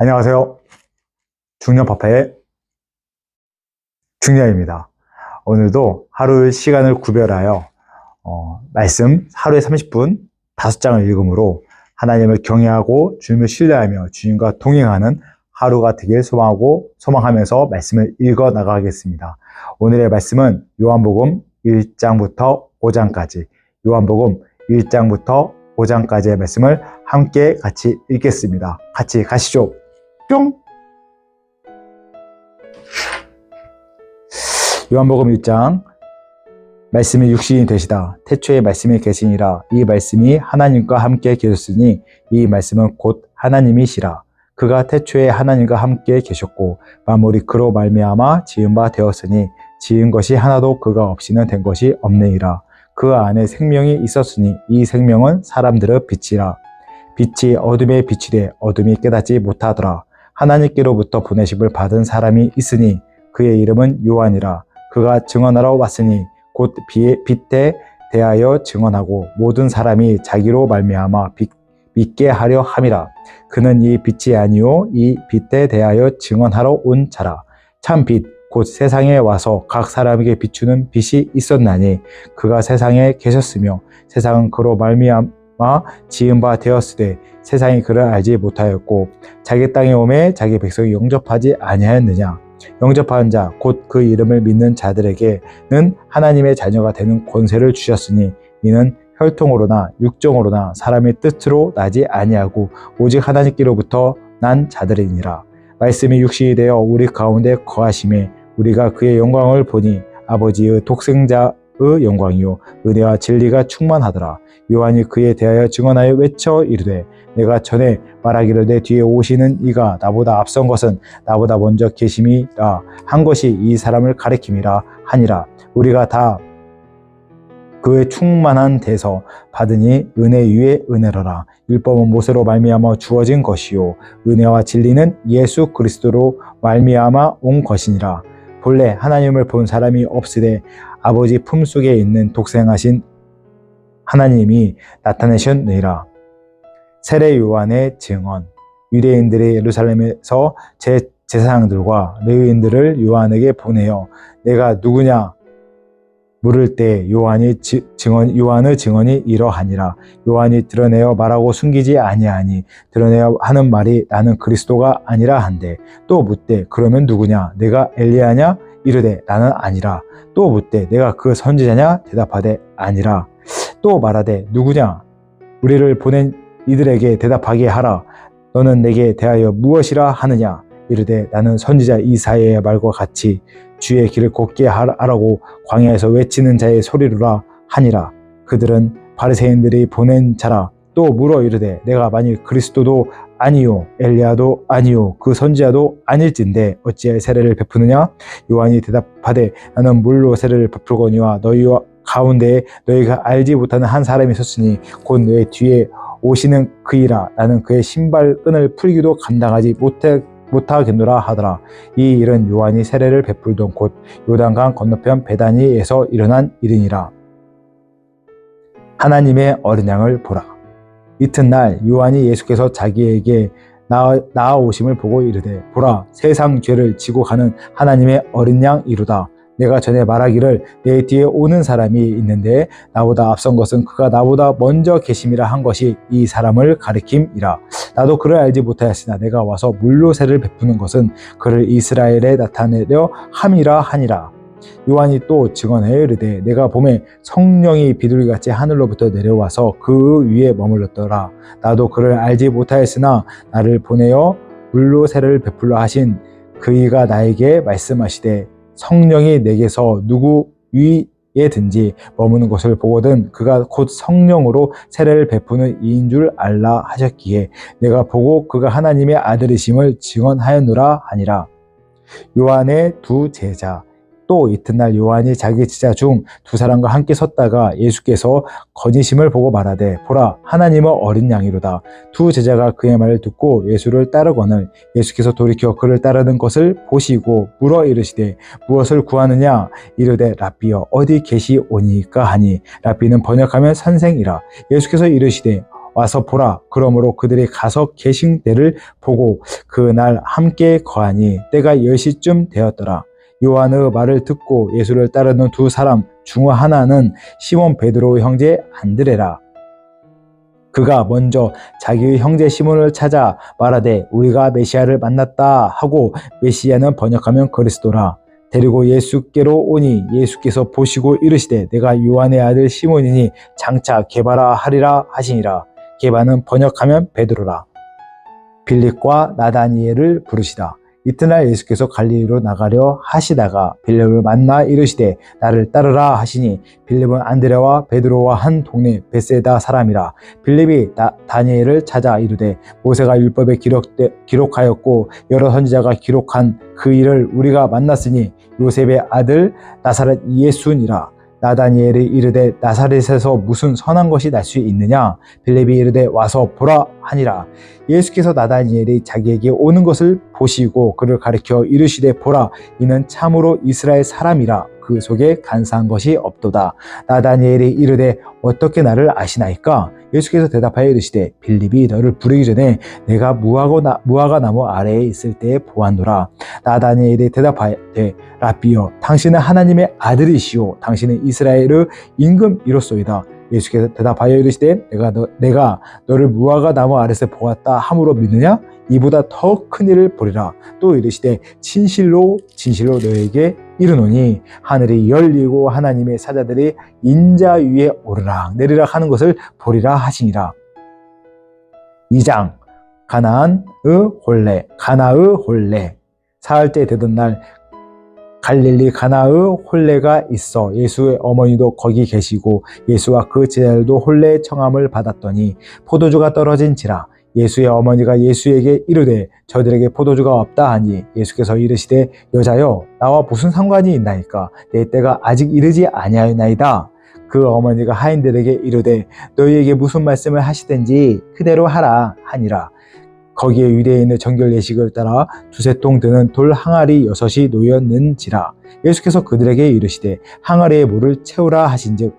안녕하세요. 중년파파의 중년입니다. 오늘도 하루 시간을 구별하여 말씀 하루에 30분 5장을 읽음으로 하나님을 경외하고 주님을 신뢰하며 주님과 동행하는 하루가 되길 소망하면서 말씀을 읽어 나가겠습니다. 오늘의 말씀은 요한복음 1장부터 5장까지 요한복음 1장부터 5장까지의 말씀을 함께 같이 읽겠습니다. 같이 가시죠. 뿅! 요한복음 1장 말씀이 육신이 되시다. 태초에 말씀이 계시니라. 이 말씀이 하나님과 함께 계셨으니 이 말씀은 곧 하나님이시라. 그가 태초에 하나님과 함께 계셨고 만물이 그로 말미암아 지은 바 되었으니 지은 것이 하나도 그가 없이는 된 것이 없느니라. 그 안에 생명이 있었으니 이 생명은 사람들의 빛이라. 빛이 어둠에 비치되 어둠이 깨닫지 못하더라. 하나님께로부터 보내심을 받은 사람이 있으니 그의 이름은 요한이라. 그가 증언하러 왔으니 곧 빛에 대하여 증언하고 모든 사람이 자기로 말미암아 믿게 하려 함이라. 그는 이 빛이 아니요 이 빛에 대하여 증언하러 온 자라. 참 빛 곧 세상에 와서 각 사람에게 비추는 빛이 있었나니 그가 세상에 계셨으며 세상은 그로 말미암아 지은 바 되었으되 세상이 그를 알지 못하였고 자기 땅에 오매 자기 백성이 영접하지 아니하였느냐. 영접하는 자 곧 그 이름을 믿는 자들에게는 하나님의 자녀가 되는 권세를 주셨으니 이는 혈통으로나 육정으로나 사람의 뜻으로 나지 아니하고 오직 하나님께로부터 난 자들이니라. 말씀이 육신이 되어 우리 가운데 거하심에 우리가 그의 영광을 보니 아버지의 독생자의 영광이요 은혜와 진리가 충만하더라. 요한이 그에 대하여 증언하여 외쳐 이르되 내가 전에 말하기를 내 뒤에 오시는 이가 나보다 앞선 것은 나보다 먼저 계심이라 한 것이 이 사람을 가리킴이라 하니라. 우리가 다 그의 충만한 데서 받으니 은혜 위에 은혜로라. 율법은 모세로 말미암아 주어진 것이요 은혜와 진리는 예수 그리스도로 말미암아 온 것이니라. 본래 하나님을 본 사람이 없으되 아버지 품속에 있는 독생하신 하나님이 나타내셨느니라. 세례 요한의 증언. 유대인들이 예루살렘에서 제사장들과 레위인들을 요한에게 보내어 내가 누구냐 물을 때 요한의 증언이 이러하니라. 요한이 드러내어 말하고 숨기지 아니하니 드러내어 하는 말이 나는 그리스도가 아니라 한데 또 묻되 그러면 누구냐 내가 엘리야냐 이르되 나는 아니라. 또 묻되 내가 그 선지자냐 대답하되 아니라. 또 말하되 누구냐 우리를 보낸 이들에게 대답하게 하라. 너는 내게 대하여 무엇이라 하느냐 이르되 나는 선지자 이사야의 말과 같이 주의 길을 곱게 하라고 광야에서 외치는 자의 소리로라 하니라. 그들은 바리새인들이 보낸 자라. 또 물어 이르되 내가 만일 그리스도도 아니요 엘리야도 아니요 그 선지자도 아닐진데 어찌하여 세례를 베푸느냐. 요한이 대답하되 나는 물로 세례를 베풀거니와 너희와 가운데에 너희가 알지 못하는 한 사람이 있었으니 곧 너희 뒤에 오시는 그이라. 나는 그의 신발끈을 풀기도 감당하지 못하겠노라 하더라. 이 일은 요한이 세례를 베풀던 곳 요단강 건너편 베다니에서 일어난 일이니라. 하나님의 어린 양을 보라. 이튿날 요한이 예수께서 자기에게 나아오심을 보고 이르되 보라 세상 죄를 지고 가는 하나님의 어린 양이로다. 내가 전에 말하기를 내 뒤에 오는 사람이 있는데 나보다 앞선 것은 그가 나보다 먼저 계심이라 한 것이 이 사람을 가리킴이라. 나도 그를 알지 못하였으나 내가 와서 물로 세를 베푸는 것은 그를 이스라엘에 나타내려 함이라 하니라. 요한이 또 증언하여 이르되 내가 보매 성령이 비둘기같이 하늘로부터 내려와서 그 위에 머물렀더라. 나도 그를 알지 못하였으나 나를 보내어 물로 세를 베풀려 하신 그이가 나에게 말씀하시되 성령이 내게서 누구 위에든지 머무는 것을 보거든 그가 곧 성령으로 세례를 베푸는 이인 줄 알라 하셨기에 내가 보고 그가 하나님의 아들이심을 증언하였노라 하니라. 요한의 두 제자. 또 이튿날 요한이 자기 제자 중 두 사람과 함께 섰다가 예수께서 거니심을 보고 말하되 보라 하나님의 어린 양이로다. 두 제자가 그의 말을 듣고 예수를 따르거늘 예수께서 돌이켜 그를 따르는 것을 보시고 물어 이르시되 무엇을 구하느냐 이르되 랍비여 어디 계시오니까 하니 랍비는 번역하면 선생이라. 예수께서 이르시되 와서 보라. 그러므로 그들이 가서 계신 때를 보고 그날 함께 거하니 때가 10시쯤 되었더라. 요한의 말을 듣고 예수를 따르는 두 사람 중 하나는 시몬 베드로 형제 안드레라. 그가 먼저 자기의 형제 시몬을 찾아 말하되 우리가 메시아를 만났다 하고, 메시아는 번역하면 그리스도라. 데리고 예수께로 오니 예수께서 보시고 이르시되 내가 요한의 아들 시몬이니 장차 게바라 하리라 하시니라. 게바는 번역하면 베드로라. 빌립과 나다니엘을 부르시다. 이튿날 예수께서 갈릴리로 나가려 하시다가 빌립을 만나 이르시되 나를 따르라 하시니, 빌립은 안드레와 베드로와 한 동네 베세다 사람이라. 빌립이 다니엘을 찾아 이르되 모세가 율법에 기록하였고 여러 선지자가 기록한 그 일을 우리가 만났으니 요셉의 아들 나사렛 예수니라. 나다니엘이 이르되 나사렛에서 무슨 선한 것이 날 수 있느냐? 빌립이 이르되 와서 보라 하니라. 예수께서 나다니엘이 자기에게 오는 것을 보시고 그를 가리켜 이르시되 보라, 이는 참으로 이스라엘 사람이라. 그 속에 간사한 것이 없도다. 나다니엘이 이르되 어떻게 나를 아시나이까? 예수께서 대답하여 이르시되 빌립이 너를 부르기 전에 내가 무화과 나무 아래에 있을 때에 보았노라. 나다니엘이 대답하되 라비여, 당신은 하나님의 아들이시오. 당신은 이스라엘의 임금이로소이다. 예수께서 대답하여 이르시되 내가 너를 무화과 나무 아래서 보았다 함으로 믿느냐? 이보다 더 큰 일을 보리라. 또 이르시되 진실로 너에게 이르노니 하늘이 열리고 하나님의 사자들이 인자 위에 오르락 내리락 하는 것을 보리라 하시니라. 2장 가나의 혼례. 사흘째 되던 날 갈릴리 가나의 혼례가 있어 예수의 어머니도 거기 계시고 예수와 그 제자들도 혼례의 청함을 받았더니 포도주가 떨어진지라. 예수의 어머니가 예수에게 이르되 저들에게 포도주가 없다 하니, 예수께서 이르시되 여자여, 나와 무슨 상관이 있나이까? 내 때가 아직 이르지 아니하였나이다. 그 어머니가 하인들에게 이르되 너희에게 무슨 말씀을 하시든지 그대로 하라 하니라. 거기에 유대인의 정결 예식을 따라 두세 통 드는 돌 항아리 6이 놓였는지라. 예수께서 그들에게 이르시되 항아리에 물을 채우라 하신즉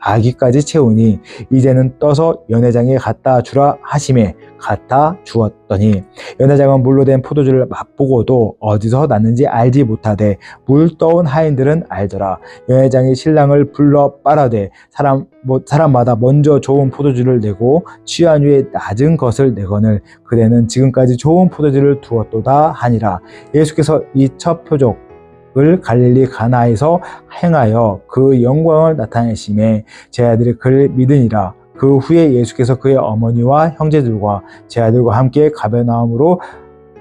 아기까지 채우니 이제는 떠서 연회장에 갖다 주라 하시매 갖다 주었더니, 연회장은 물로 된 포도주를 맛보고도 어디서 났는지 알지 못하되 물 떠온 하인들은 알더라. 연회장이 신랑을 불러 빨아되 사람마다 먼저 좋은 포도주를 내고 취한 후에 낮은 것을 내거늘 그대는 지금까지 좋은 포도주를 두었도다 하니라. 예수께서 이 첫 표적을 갈릴리 가나에서 행하여 그 영광을 나타내심에 제자들이 그를 믿으니라. 그 후에 예수께서 그의 어머니와 형제들과 제자들과 함께 가버나움으로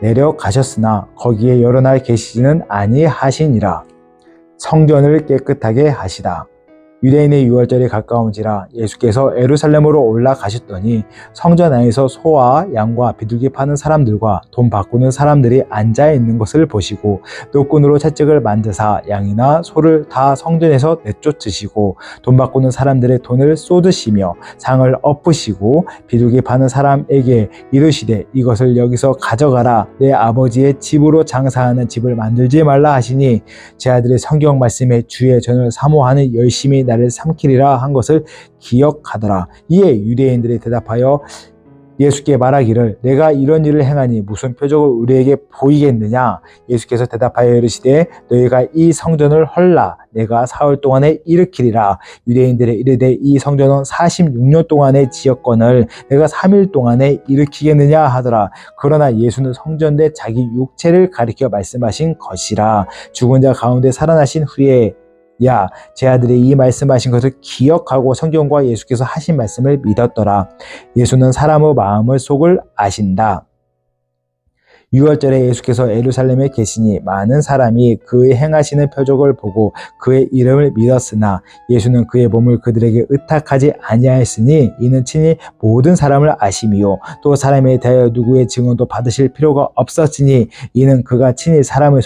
내려가셨으나 거기에 여러 날 계시지는 아니하시니라. 성전을 깨끗하게 하시다. 유대인의 유월절이 가까운지라 예수께서 예루살렘으로 올라가셨더니 성전 안에서 소와 양과 비둘기 파는 사람들과 돈 바꾸는 사람들이 앉아 있는 것을 보시고 노끈으로 채찍을 만드사 양이나 소를 다 성전에서 내쫓으시고 돈 바꾸는 사람들의 돈을 쏟으시며 상을 엎으시고 비둘기 파는 사람에게 이르시되 이것을 여기서 가져가라. 내 아버지의 집으로 장사하는 집을 만들지 말라 하시니, 제 아들의 성경 말씀에 주의 전을 사모하는 열심히 나를 삼키리라 한 것을 기억하더라. 이에 유대인들이 대답하여 예수께 말하기를 내가 이런 일을 행하니 무슨 표적을 우리에게 보이겠느냐? 예수께서 대답하여 이르시되 너희가 이 성전을 헐라. 내가 사흘 동안에 일으키리라. 유대인들이 이르되 이 성전은 46년 동안에 지었거늘 내가 3일 동안에 일으키겠느냐 하더라. 그러나 예수는 성전대 자기 육체를 가리켜 말씀하신 것이라. 죽은 자 가운데 살아나신 후에 제 아들이 이 말씀하신 것을 기억하고 성경과 예수께서 하신 말씀을 믿었더라. 예수는 사람의 마음을 속을 아신다. 유월절에 예수께서 예루살렘에 계시니 많은 사람이 그의 행하시는 표적을 보고 그의 이름을 믿었으나 예수는 그의 몸을 그들에게 의탁하지 아니하였으니 이는 친히 모든 사람을 아심이요 또 사람에 대하여 누구의 증언도 받으실 필요가 없었으니 이는 그가 친히 사람의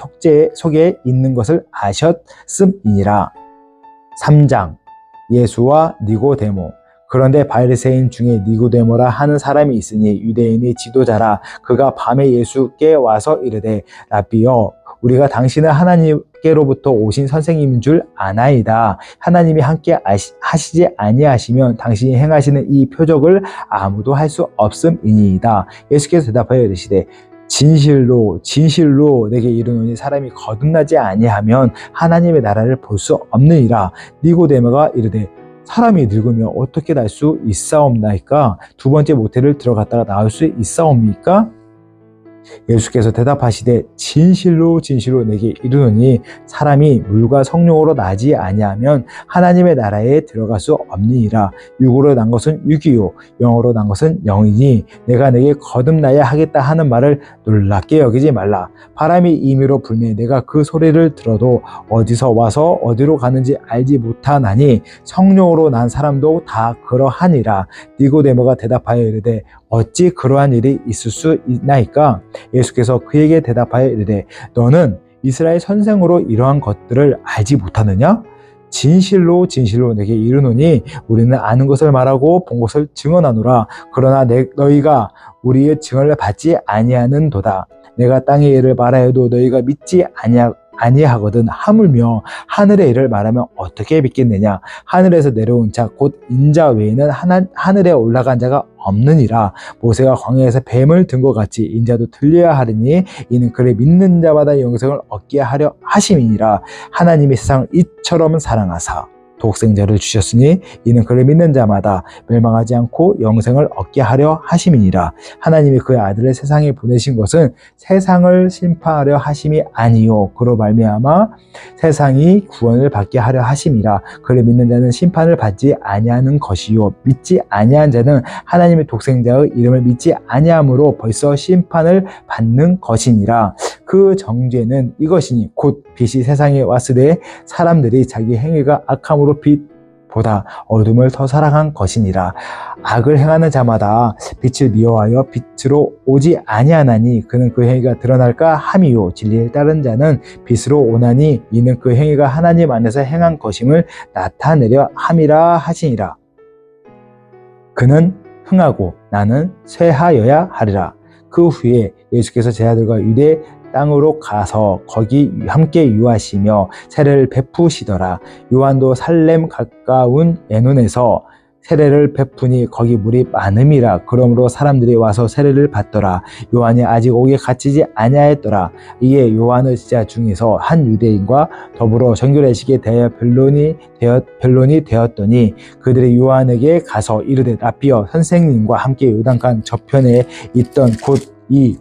속에 있는 것을 아셨음이니라. 3장 예수와 니고데모. 그런데 바리새인 중에 니고데모라 하는 사람이 있으니 유대인의 지도자라. 그가 밤에 예수께 와서 이르되 라비여, 우리가 당신은 하나님께로부터 오신 선생님인 줄 아나이다. 하나님이 함께 하시지 아니하시면 당신이 행하시는 이 표적을 아무도 할 수 없음이니이다. 예수께서 대답하여 이르시되 진실로 진실로 내게 이르노니 사람이 거듭나지 아니하면 하나님의 나라를 볼 수 없느니라. 니고데모가 이르되 사람이 늙으면 어떻게 날 수 있사옵나이까? 두 번째 모태를 들어갔다가 나올 수 있사옵니까? 예수께서 대답하시되 진실로 진실로 내게 이르노니 사람이 물과 성령으로 나지 아니하면 하나님의 나라에 들어갈 수 없느니라. 육으로 난 것은 육이요 영으로 난 것은 영이니 내가 내게 거듭나야 하겠다 하는 말을 놀랍게 여기지 말라. 바람이 임의로 불매 내가 그 소리를 들어도 어디서 와서 어디로 가는지 알지 못하나니 성령으로 난 사람도 다 그러하니라. 니고데모가 대답하여 이르되 어찌 그러한 일이 있을 수 있나이까? 예수께서 그에게 대답하여 이르되 너는 이스라엘 선생으로 이러한 것들을 알지 못하느냐? 진실로 진실로 내게 이르노니 우리는 아는 것을 말하고 본 것을 증언하노라. 그러나 너희가 우리의 증언을 받지 아니하는도다. 내가 땅의 일을 말하여도 너희가 믿지 아니하거든. 하물며 하늘의 일을 말하면 어떻게 믿겠느냐? 하늘에서 내려온 자 곧 인자 외에는 하늘에 올라간 자가 없느니라. 모세가 광야에서 뱀을 든 것 같이 인자도 들려야 하리니 이는 그를 믿는 자마다 영생을 얻게 하려 하심이니라. 하나님이 세상을 이처럼 사랑하사 독생자를 주셨으니 이는 그를 믿는 자마다 멸망하지 않고 영생을 얻게 하려 하심이니라. 하나님이 그의 아들을 세상에 보내신 것은 세상을 심판하려 하심이 아니요 그로 말미암아 세상이 구원을 받게 하려 하심이라. 그를 믿는 자는 심판을 받지 아니하는 것이요 믿지 아니한 자는 하나님의 독생자의 이름을 믿지 아니함으로 벌써 심판을 받는 것이니라. 그 정죄는 이것이니 곧 빛이 세상에 왔으되 사람들이 자기 행위가 악함으로 빛보다 어둠을 더 사랑한 것이니라. 악을 행하는 자마다 빛을 미워하여 빛으로 오지 아니하나니 그는 그 행위가 드러날까 함이요 진리를 따른 자는 빛으로 오나니 이는 그 행위가 하나님 안에서 행한 것임을 나타내려 함이라 하시니라. 그는 흥하고 나는 쇠하여야 하리라. 그 후에 예수께서 제 아들과 유대 땅으로 가서 거기 함께 유하시며 세례를 베푸시더라. 요한도 살렘 가까운 에논에서 세례를 베푸니 거기 물이 많음이라. 그러므로 사람들이 와서 세례를 받더라. 요한이 아직 옥에 갇히지 아니하였더라. 이에 요한의 제자 중에서 한 유대인과 더불어 정결의식에 대하여 변론이 되었더니 그들이 요한에게 가서 이르되 라삐여 선생님과 함께 요단강 저편에 있던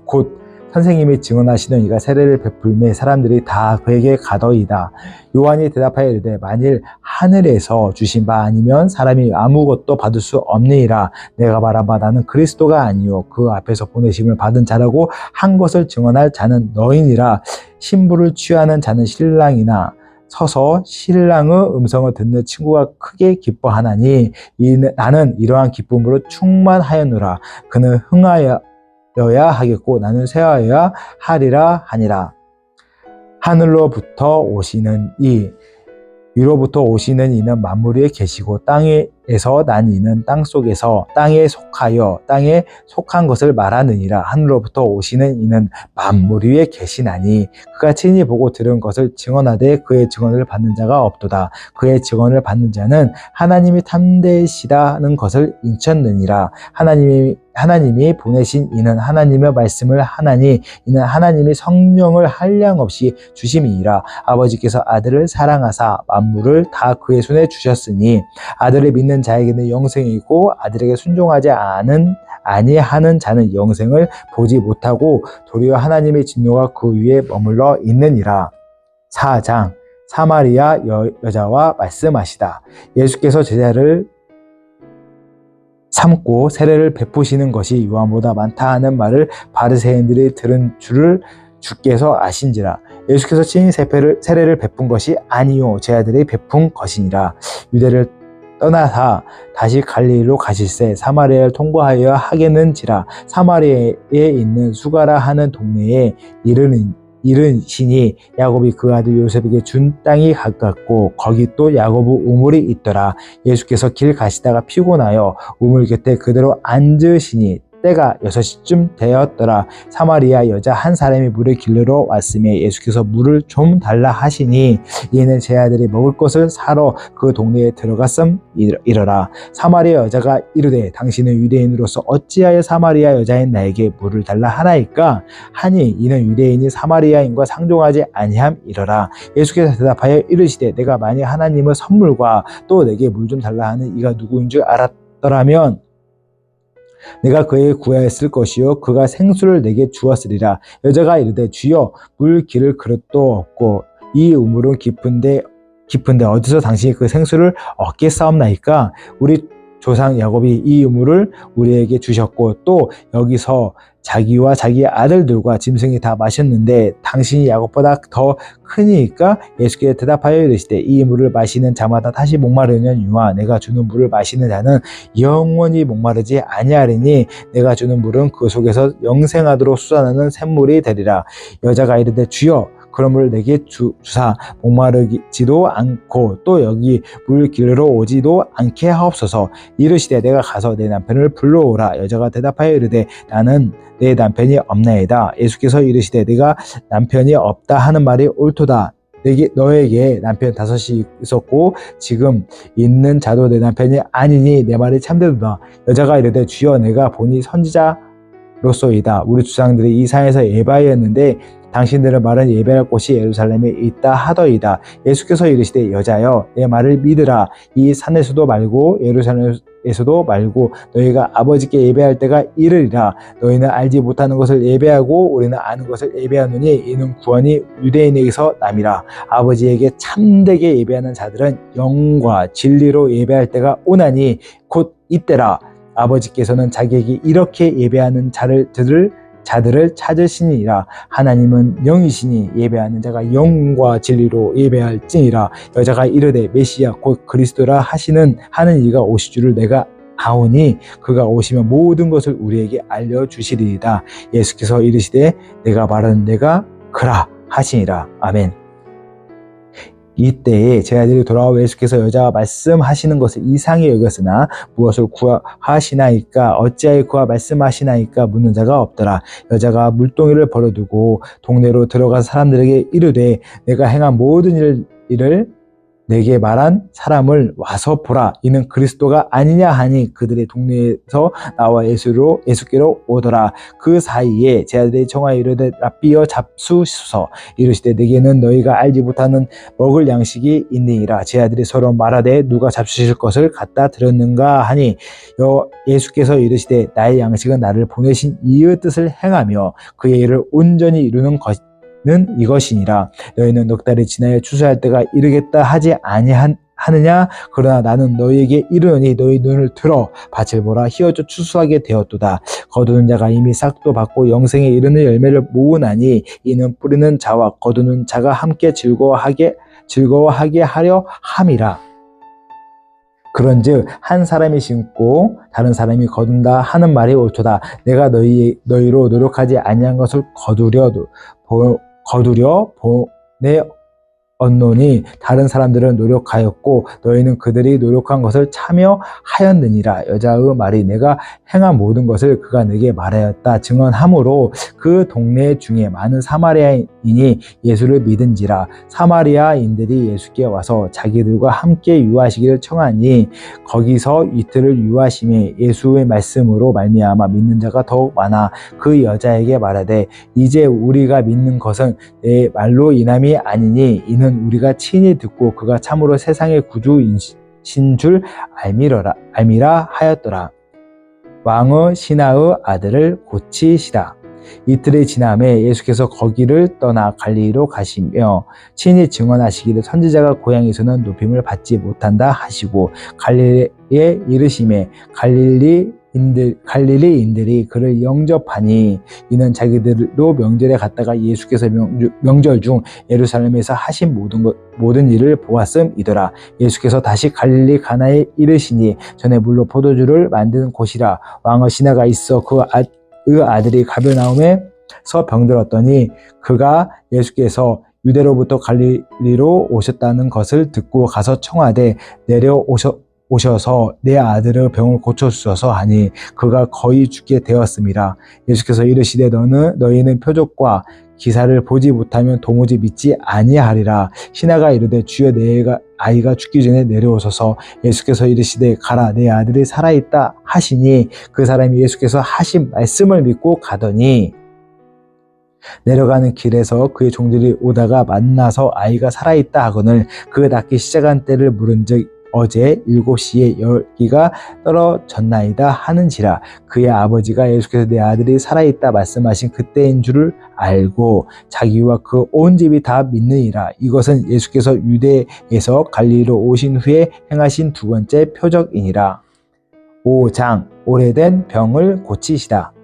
곧 선생님이 증언하시는 이가 세례를 베풀매 사람들이 다 그에게 가더이다. 요한이 대답하여 이르되 만일 하늘에서 주신 바 아니면 사람이 아무것도 받을 수 없느니라. 내가 말한 바 나는 그리스도가 아니요 그 앞에서 보내심을 받은 자라고 한 것을 증언할 자는 너희니라. 신부를 취하는 자는 신랑이나 서서 신랑의 음성을 듣는 친구가 크게 기뻐하나니 나는 이러한 기쁨으로 충만하였노라. 그는 흥하여야 하겠고 나는 쇠하여야 하리라 하니라. 하늘로부터 오시는 위로부터 오시는 이는 만물 위에 계시고 땅에서 난 이는 땅속에서 땅에 속하여 땅에 속한 것을 말하느니라. 하늘로부터 오시는 이는 만물 위에 계시나니 그가 친히 보고 들은 것을 증언하되 그의 증언을 받는 자가 없도다. 그의 증언을 받는 자는 하나님이 참되시다는 것을 인쳤느니라. 하나님이 보내신 이는 하나님의 말씀을 하나니 이는 하나님이 성령을 한량없이 주심이니라. 아버지께서 아들을 사랑하사 만물을 다 그의 손에 주셨으니 아들을 믿는 자에게는 영생이 있고 아들에게 순종하지 아니하는 자는 영생을 보지 못하고 도리어 하나님의 진노가 그 위에 머물러 있느니라. 4장 사마리아 여자와 말씀하시다. 예수께서 제자를 삼고 세례를 베푸시는 것이 요한보다 많다 하는 말을 바리새인들이 들은 줄을 주께서 아신지라. 예수께서 친히 세례를 베푼 것이 아니요 제 아들이 베푼 것이니라. 유대를 떠나사 다시 갈릴리로 가실새 사마리아를 통과하여 하겠는지라. 사마리아에 있는 수가라 하는 동네에 이르시니 야곱이 그 아들 요셉에게 준 땅이 가깝고 거기 또 야고보 우물이 있더라. 예수께서 길 가시다가 피곤하여 우물 곁에 그대로 앉으시니 때가 6시쯤 되었더라. 사마리아 여자 한 사람이 물을 길르러 왔으며 예수께서 물을 좀 달라 하시니 이는 제 아들이 먹을 것을 사러 그 동네에 들어갔음이러라. 사마리아 여자가 이르되 당신은 유대인으로서 어찌하여 사마리아 여자인 나에게 물을 달라 하나이까 하니 이는 유대인이 사마리아인과 상종하지 아니함이러라. 예수께서 대답하여 이르시되 내가 만일 하나님의 선물과 또 내게 물 좀 달라 하는 이가 누구인 줄 알았더라면 내가 그에게 구하였을 것이요 그가 생수를 내게 주었으리라. 여자가 이르되 주여 물 기를 그릇도 없고 이 우물은 깊은데 어디서 당신이 그 생수를 얻겠사옵나이까? 우리 조상 야곱이 이 우물을 우리에게 주셨고 또 여기서 자기와 자기 아들들과 짐승이 다 마셨는데 당신이 야곱보다 더 크니까? 예수께서 대답하여 이르시되 이 물을 마시는 자마다 다시 목마르느니와 내가 주는 물을 마시는 자는 영원히 목마르지 아니하리니 내가 주는 물은 그 속에서 영생하도록 솟아나는 샘물이 되리라. 여자가 이르되 주여 그러므로 내게 주사 목마르지도 않고 또 여기 물 길러 오지도 않게 하옵소서. 이르시되 내가 가서 내 남편을 불러오라. 여자가 대답하여 이르되 나는 내 남편이 없나이다. 예수께서 이르시되 내가 남편이 없다 하는 말이 옳도다. 너에게 남편 5이 있었고 지금 있는 자도 내 남편이 아니니 내 말이 참되도다. 여자가 이르되 주여 내가 보니 선지자로소이다. 우리 조상들이 이 산에서 예배하였는데 당신들의 말은 예배할 곳이 예루살렘에 있다 하더이다. 예수께서 이르시되 여자여 내 말을 믿으라. 이 산에서도 말고 예루살렘에서도 말고 너희가 아버지께 예배할 때가 이르리라. 너희는 알지 못하는 것을 예배하고 우리는 아는 것을 예배하노니 이는 구원이 유대인에게서 남이라. 아버지에게 참되게 예배하는 자들은 영과 진리로 예배할 때가 오나니 곧 이때라. 아버지께서는 자기에게 이렇게 예배하는 자들을 찾으시니라. 하나님은 영이시니 예배하는 자가 영과 진리로 예배할지니라. 여자가 이르되 메시아 곧 그리스도라 하는 이가 오실 줄을 내가 아오니 그가 오시면 모든 것을 우리에게 알려주시리이다. 예수께서 이르시되 내가 말하는 내가 그라 하시니라. 아멘. 이때에 제 아들이 돌아와 예수께서 여자와 말씀하시는 것을 이상히 여겼으나 무엇을 구하시나이까 어찌하여 그와 말씀하시나이까 묻는 자가 없더라. 여자가 물동이를 버려두고 동네로 들어가서 사람들에게 이르되 내가 행한 모든 일을 내게 말한 사람을 와서 보라. 이는 그리스도가 아니냐 하니 그들의 동네에서 나와 예수께로 오더라. 그 사이에 제 아들이 청하여 이르되 랍비여 잡수소서. 이르시되 내게는 너희가 알지 못하는 먹을 양식이 있느니라. 제 아들이 서로 말하되 누가 잡수실 것을 갖다 드렸는가 하니 예수께서 이르시되 나의 양식은 나를 보내신 이의 뜻을 행하며 그의 일을 온전히 이루는 는 이것이니라. 너희는 넉 달이 지나야 추수할 때가 이르겠다 하지 아니하느냐? 그러나 나는 너희에게 이르노니 너희 눈을 들어 밭을 보라. 희어져 추수하게 되었도다. 거두는 자가 이미 싹도 받고 영생에 이르는 열매를 모으나니 이는 뿌리는 자와 거두는 자가 함께 즐거워하게 하려 함이라. 그런즉 한 사람이 심고 다른 사람이 거둔다 하는 말이 옳도다. 내가 너희로 노력하지 아니한 것을 거두려 보내 얻노니 다른 사람들은 노력하였고 너희는 그들이 노력한 것을 참여하였느니라. 여자의 말이 내가 행한 모든 것을 그가 내게 말하였다 증언하므로 그 동네 중에 많은 사마리아인이 예수를 믿은지라. 사마리아인들이 예수께 와서 자기들과 함께 유하시기를 청하니 거기서 이틀을 유하심에 예수의 말씀으로 말미암아 믿는 자가 더욱 많아 그 여자에게 말하되 이제 우리가 믿는 것은 내 말로 인함이 아니니 이는 우리가 친히 듣고 그가 참으로 세상의 구주이신 줄 알미라 하였더라. 왕의 신하의 아들을 고치시다. 이틀이 지남에 예수께서 거기를 떠나 갈릴리로 가시며 친히 증언하시기를 선지자가 고향에서는 높임을 받지 못한다 하시고 갈릴리에 이르심에 갈릴리인들이 그를 영접하니 이는 자기들도 명절에 갔다가 예수께서 명절 중 예루살렘에서 하신 모든 일을 보았음이더라. 예수께서 다시 갈릴리 가나에 이르시니 전에 물로 포도주를 만드는 곳이라. 왕의 신하가 있어 그 아들이 가버나움에서 병들었더니 그가 예수께서 유대로부터 갈릴리로 오셨다는 것을 듣고 가서 청하되 오셔서 내 아들의 병을 고쳐주소서 하니 그가 거의 죽게 되었음이라. 예수께서 이르시되 너희는 표적과 기사를 보지 못하면 도무지 믿지 아니하리라. 신하가 이르되 주여 내 아이가 죽기 전에 내려오소서. 예수께서 이르시되 가라 내 아들이 살아있다 하시니 그 사람이 예수께서 하신 말씀을 믿고 가더니 내려가는 길에서 그의 종들이 오다가 만나서 아이가 살아있다 하거늘 그 낫기 시작한 때를 물은즉 어제 7시에 열기가 떨어졌나이다 하는지라. 그의 아버지가 예수께서 내 아들이 살아있다 말씀하신 그때인 줄을 알고 자기와 그 온 집이 다 믿느니라. 이것은 예수께서 유대에서 갈릴리로 오신 후에 행하신 두 번째 표적이니라. 5장 오래된 병을 고치시다.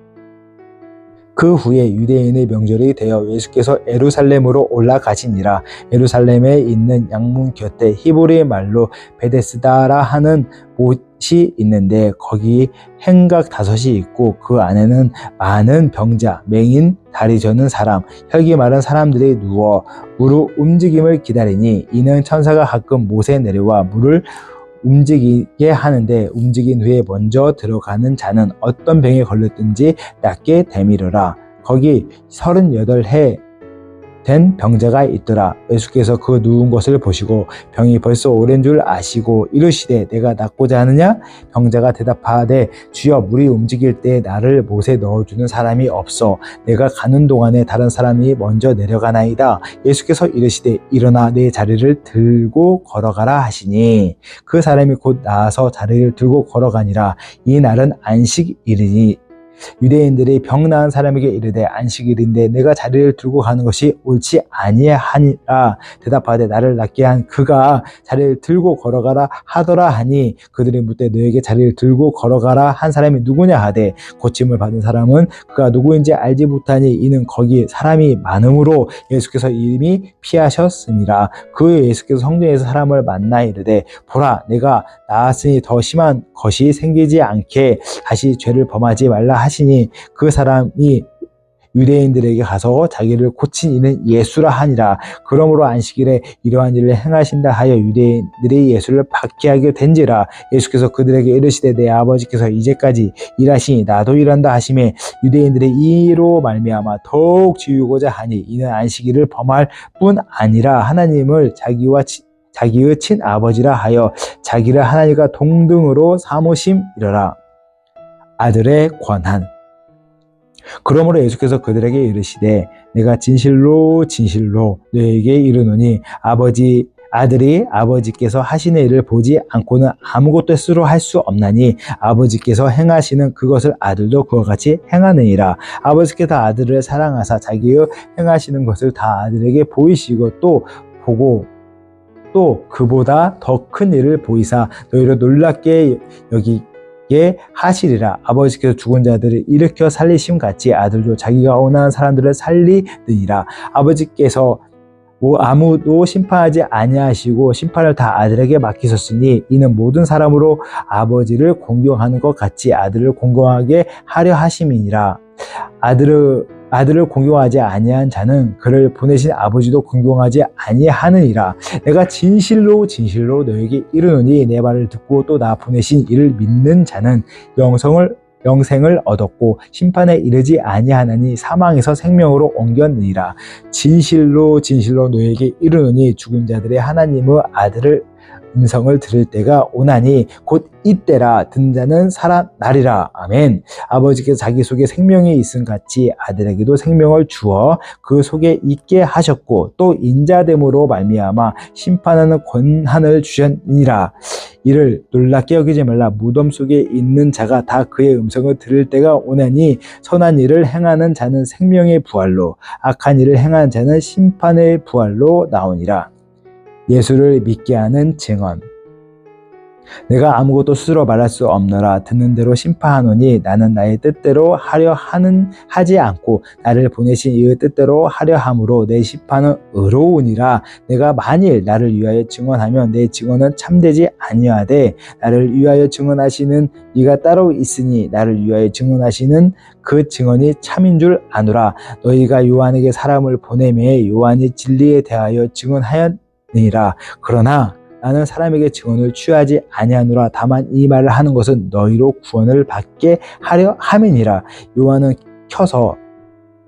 그 후에 유대인의 명절이 되어 예수께서 예루살렘으로 올라가시니라. 예루살렘에 있는 양문 곁에 히브리 말로 베데스다라 하는 못이 있는데 거기 행각 5이 있고 그 안에는 많은 병자, 맹인, 다리 저는 사람, 혈기 마른 사람들이 누워 물의 움직임을 기다리니 이는 천사가 가끔 못에 내려와 물을 움직이게 하는데 움직인 후에 먼저 들어가는 자는 어떤 병에 걸렸든지 낫게 되미르라. 거기 38해 된 병자가 있더라. 예수께서 그 누운 것을 보시고 병이 벌써 오랜 줄 아시고 이르시되 내가 낫고자 하느냐? 병자가 대답하되 주여 물이 움직일 때 나를 못에 넣어주는 사람이 없어. 내가 가는 동안에 다른 사람이 먼저 내려가나이다. 예수께서 이르시되 일어나 내 자리를 들고 걸어가라 하시니 그 사람이 곧 나아서 자리를 들고 걸어가니라. 이 날은 안식일이니 유대인들이 병 나은 사람에게 이르되 안식일인데 내가 자리를 들고 가는 것이 옳지 아니하니라. 대답하되 나를 낫게 한 그가 자리를 들고 걸어가라 하더라 하니 그들이 묻되 너에게 자리를 들고 걸어가라 한 사람이 누구냐 하되 고침을 받은 사람은 그가 누구인지 알지 못하니 이는 거기 사람이 많음으로 예수께서 이미 피하셨습니다. 그 예수께서 성전에서 사람을 만나 이르되 보라 내가 나았으니 더 심한 것이 생기지 않게 다시 죄를 범하지 말라 하시니 그 사람이 유대인들에게 가서 자기를 고친 이는 예수라 하니라. 그러므로 안식일에 이러한 일을 행하신다 하여 유대인들이 예수를 박해하게 된지라. 예수께서 그들에게 이르시되 내 아버지께서 이제까지 일하시니 나도 일한다 하시매 유대인들이 이로 말미암아 더욱 지우고자 하니 이는 안식일을 범할 뿐 아니라 하나님을 자기의 친아버지라 하여 자기를 하나님과 동등으로 삼으심이라. 아들의 권한. 그러므로 예수께서 그들에게 이르시되 내가 진실로 진실로 너에게 이르노니 아들이 아버지께서 하시는 일을 보지 않고는 아무것도 스스로 할 수 없나니 아버지께서 행하시는 그것을 아들도 그와 같이 행하느니라. 아버지께서 아들을 사랑하사 자기의 행하시는 것을 다 아들에게 보이시고 또 보고 또 그보다 더 큰 일을 보이사 너희를 놀랍게 여기게 하시리라. 아버지께서 죽은 자들을 일으켜 살리심 같이 아들도 자기가 원하는 사람들을 살리느니라. 아버지께서 아무도 심판하지 아니하시고 심판을 다 아들에게 맡기셨으니 이는 모든 사람으로 아버지를 공경하는 것 같이 아들을 공경하게 하려 하심이니라. 아들을 공경하지 아니한 자는 그를 보내신 아버지도 공경하지 아니하느니라. 내가 진실로 진실로 너에게 이르노니 내 말을 듣고 또 나 보내신 이를 믿는 자는 영생을 얻었고 심판에 이르지 아니하나니 사망에서 생명으로 옮겼느니라. 진실로 진실로 너에게 이르노니 죽은 자들의 하나님의 아들을 음성을 들을 때가 오나니 곧 이때라. 듣는 자는 살아나리라. 아멘. 아버지께서 자기 속에 생명이 있음 같이 아들에게도 생명을 주어 그 속에 있게 하셨고 또 인자됨으로 말미암아 심판하는 권한을 주셨니라. 이를 놀랍게 여기지 말라. 무덤 속에 있는 자가 다 그의 음성을 들을 때가 오나니 선한 일을 행하는 자는 생명의 부활로 악한 일을 행하는 자는 심판의 부활로 나오니라. 예수를 믿게 하는 증언. 내가 아무것도 스스로 말할 수 없노라. 듣는 대로 심판하노니 나는 나의 뜻대로 하지 않고 나를 보내신 이의 뜻대로 하려 함으로 내 심판은 의로우니라. 내가 만일 나를 위하여 증언하면 내 증언은 참되지 아니하되 나를 위하여 증언하시는 이가 따로 있으니 나를 위하여 증언하시는 그 증언이 참인 줄 아노라. 너희가 요한에게 사람을 보내매 요한이 진리에 대하여 증언하였느니라. 그러나 나는 사람에게 증언을 취하지 아니하노라. 다만 이 말을 하는 것은 너희로 구원을 받게 하려 함이니라. 요한은 켜서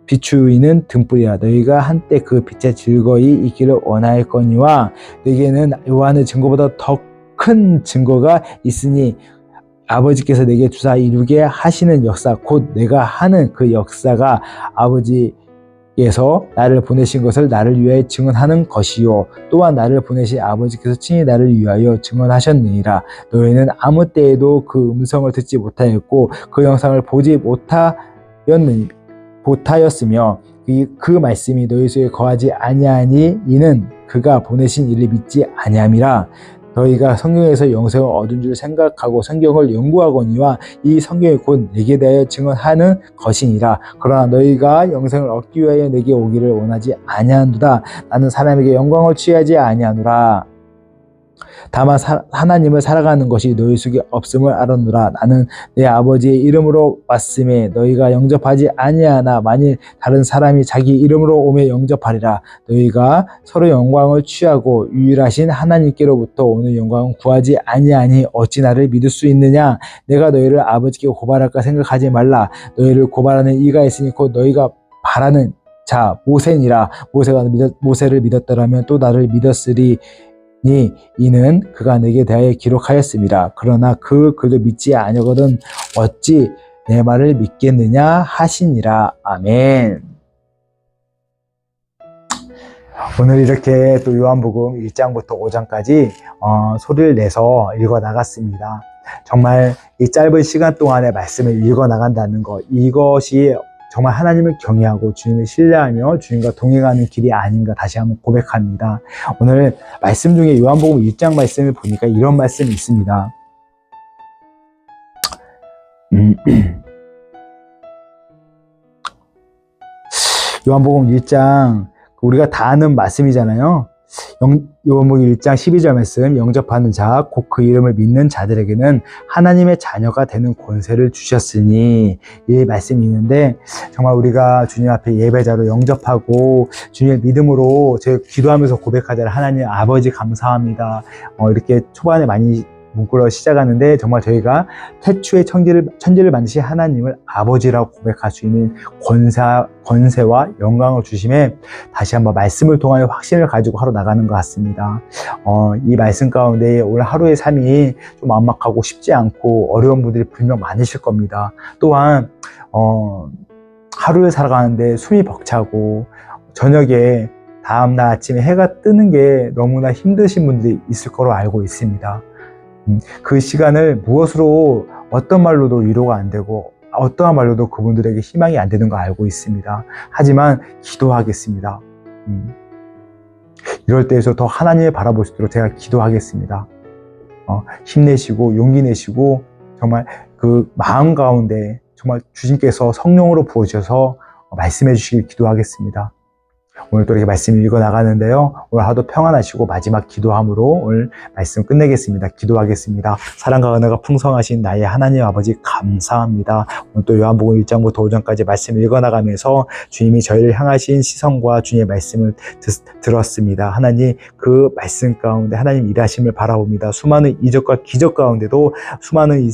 비추이는 등불이라. 너희가 한때 그 빛에 즐거이 있기를 원하였거니와 너희에게는 요한의 증거보다 더 큰 증거가 있으니 아버지께서 내게 주사 이루게 하시는 역사, 곧 내가 하는 그 역사가 아버지께서 나를 보내신 것을 나를 위하여 증언하는 것이요 또한 나를 보내신 아버지께서 친히 나를 위하여 증언하셨느니라. 너희는 아무 때에도 그 음성을 듣지 못하였고 그 영상을 보지 못하였으며 그 말씀이 너희 속에 거하지 아니하니 이는 그가 보내신 이를 믿지 아니함이라. 너희가 성경에서 영생을 얻은 줄 생각하고 성경을 연구하거니와 이 성경이 곧 내게 대하여 증언하는 것이니라. 그러나 너희가 영생을 얻기 위하여 내게 오기를 원하지 아니하노라. 나는 사람에게 영광을 취하지 아니하노라. 다만 하나님을 살아가는 것이 너희 속에 없음을 알았노라. 나는 내 아버지의 이름으로 왔음에 너희가 영접하지 아니하나 만일 다른 사람이 자기 이름으로 오매 영접하리라. 너희가 서로 영광을 취하고 유일하신 하나님께로부터 오는 영광은 구하지 아니하니 어찌 나를 믿을 수 있느냐. 내가 너희를 아버지께 고발할까 생각하지 말라. 너희를 고발하는 이가 있으니 곧 너희가 바라는 자 모세니라. 모세가 모세를 믿었더라면 또 나를 믿었으리. 이는 그가 내게 대하여 기록하였습니다. 그러나 그 글도 믿지 아니거든 어찌 내 말을 믿겠느냐 하시니라. 아멘. 오늘 이렇게 또 요한복음 1장부터 5장까지 소리를 내서 읽어 나갔습니다. 정말 이 짧은 시간 동안에 말씀을 읽어 나간다는 것, 이것이 정말 하나님을 경외하고 주님을 신뢰하며 주님과 동행하는 길이 아닌가 다시 한번 고백합니다. 오늘 말씀 중에 요한복음 1장 말씀을 보니까 이런 말씀이 있습니다. 요한복음 1장 우리가 다 아는 말씀이잖아요. 요한복음 1장 12절 말씀, 영접하는 자, 곧 그 이름을 믿는 자들에게는 하나님의 자녀가 되는 권세를 주셨으니, 이 말씀이 있는데 정말 우리가 주님 앞에 예배자로 영접하고 주님의 믿음으로 제가 기도하면서 고백하자라. 하나님 아버지 감사합니다. 이렇게 초반에 많이 문구로 시작하는데 정말 저희가 태초에 천지를 만드신 하나님을 아버지라고 고백할 수 있는 권세와 영광을 주심에 다시 한번 말씀을 통하여 확신을 가지고 하루 나가는 것 같습니다. 이 말씀 가운데 오늘 하루의 삶이 좀 막막하고 쉽지 않고 어려운 분들이 분명 많으실 겁니다. 또한 하루를 살아가는데 숨이 벅차고 저녁에 다음날 아침에 해가 뜨는 게 너무나 힘드신 분들이 있을 거로 알고 있습니다. 그 시간을 무엇으로 어떤 말로도 위로가 안 되고 어떠한 말로도 그분들에게 희망이 안 되는 거 알고 있습니다. 하지만 기도하겠습니다. 이럴 때에서 더 하나님을 바라볼 수 있도록 제가 기도하겠습니다. 힘내시고 용기 내시고 정말 그 마음 가운데 정말 주님께서 성령으로 부어주셔서 말씀해 주시길 기도하겠습니다. 오늘 또 이렇게 말씀 읽어 나가는데요. 오늘 하루도 평안하시고 마지막 기도함으로 오늘 말씀 끝내겠습니다. 기도하겠습니다. 사랑과 은혜가 풍성하신 나의 하나님 아버지 감사합니다. 오늘 또 요한복음 1장부터 5장까지 말씀 읽어 나가면서 주님이 저희를 향하신 시선과 주님의 말씀을 들었습니다. 하나님 그 말씀 가운데 하나님 일하심을 바라봅니다. 수많은 이적과 기적 가운데도 수많은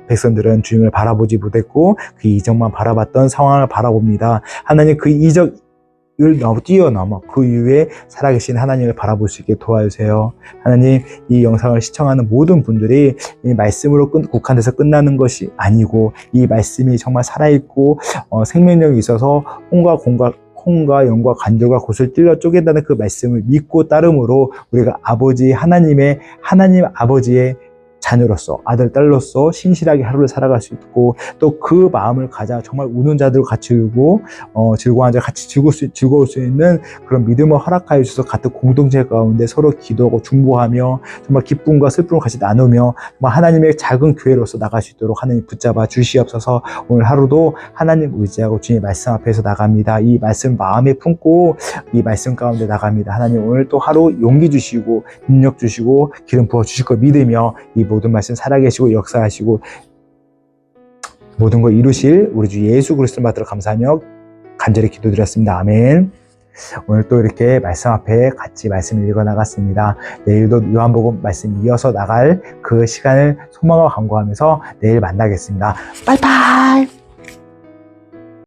백성들은 주님을 바라보지 못했고 그 이적만 바라봤던 상황을 바라봅니다. 하나님 그 이적 을 뛰어넘어 그 이후에 살아계신 하나님을 바라볼 수 있게 도와주세요. 하나님 이 영상을 시청하는 모든 분들이 이 말씀으로 국한돼서 끝나는 것이 아니고 이 말씀이 정말 살아있고 생명력이 있어서 콩과 영과 관절과 곳을 찔러 쪼갠다는 그 말씀을 믿고 따름으로 우리가 하나님 아버지의 자녀로서 아들, 딸로서 신실하게 하루를 살아갈 수 있고 또 그 마음을 가져 정말 우는 자들과 같이 울고 즐거워하는 자 같이 즐거울 수 있는 그런 믿음을 허락하여 주셔서 같은 공동체 가운데 서로 기도하고 중보하며 정말 기쁨과 슬픔을 같이 나누며 정말 하나님의 작은 교회로서 나갈 수 있도록 하나님 붙잡아 주시옵소서. 오늘 하루도 하나님 의지하고 주님의 말씀 앞에서 나갑니다. 이 말씀 마음에 품고 이 말씀 가운데 나갑니다. 하나님 오늘 또 하루 용기 주시고 능력 주시고 기름 부어 주실 거 믿으며 이 모든 말씀 살아계시고 역사하시고 모든 걸 이루실 우리 주 예수 그리스도 받들어 감사하며 간절히 기도드렸습니다. 아멘. 오늘 또 이렇게 말씀 앞에 같이 말씀을 읽어 나갔습니다. 내일도 요한복음 말씀 이어서 나갈 그 시간을 소망과 간구하면서 내일 만나겠습니다. 빠이빠이!